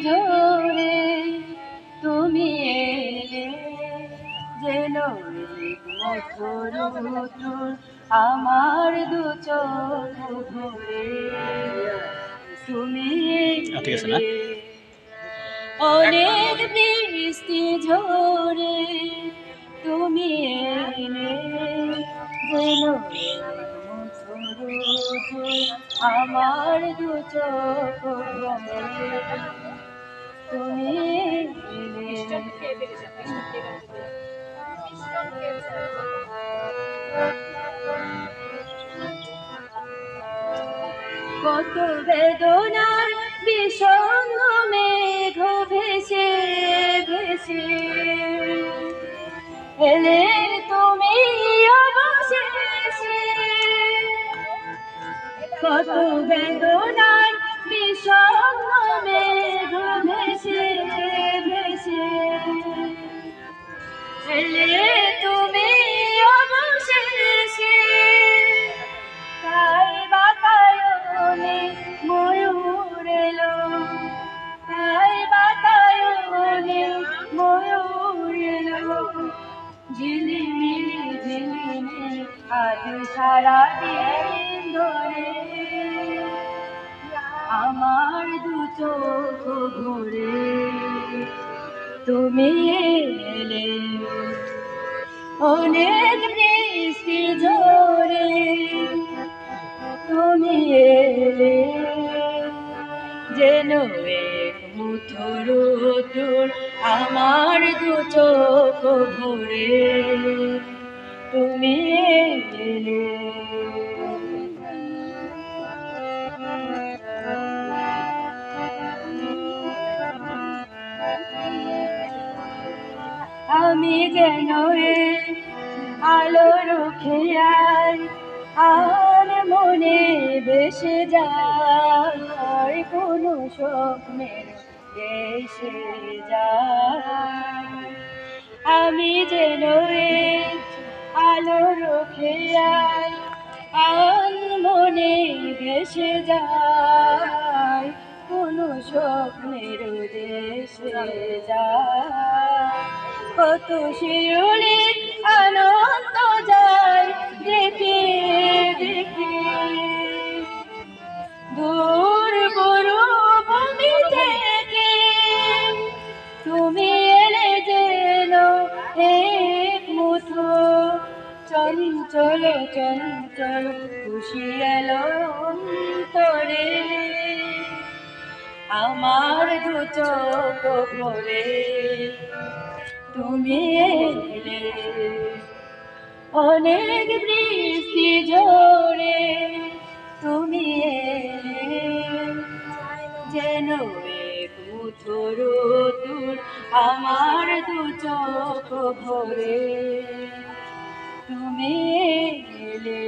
ঝরে তুমি এলে যেন এক মধুর উত্তর আমার দু চোখ ভরে তুমি এলে অনেক বৃষ্টি ঝরে তুমি এলে যেন আমার দু চোখ ভরে তুমি কত বেদনার বিষণ্ণ মেঘ ভেসে ভেসে এলে তুমি অবশেষে কত বেদনার বিষণ্ণ মেঘ ভেসে ভেসে এলে তুমি অবশেষে তাই বাতায়নে ময়ূর এলো তাই বাতায়নে ময়ূর এলো ঝিলিমিলি ঝিলিমিলি আজ সারা দিন ধরে আমার দু চোখ ভরে তুমি এলে অনেক বৃষ্টি ঝরে তুমি এলে যেন এক মুঠোর উত্তর আমার দু চোখ ভরে তুমি এলে আমি যেন আলোর খেয়াল আর মনে ভেসে যায় কোনো স্বপ্নের দেশে যায় আমি যেন আলোর খেয়াল আর মনে ভেসে যায় কোনো স্বপ্নের দেশে যায় কত শিরুলি আনন্দ যায় দেখে দেখে দূর বড় ভূমি থেকে তুমি এলে যেন এক মুঠো চঞ্চল চঞ্চল খুশি এলো অন্তরে আমার দু চোখ ভরে তুমি এলে অনেক বৃষ্টি ঝরে তুমি এলে যেন এক মুঠোর উত্তর আমার দু চোখ ভরে তুমি এলে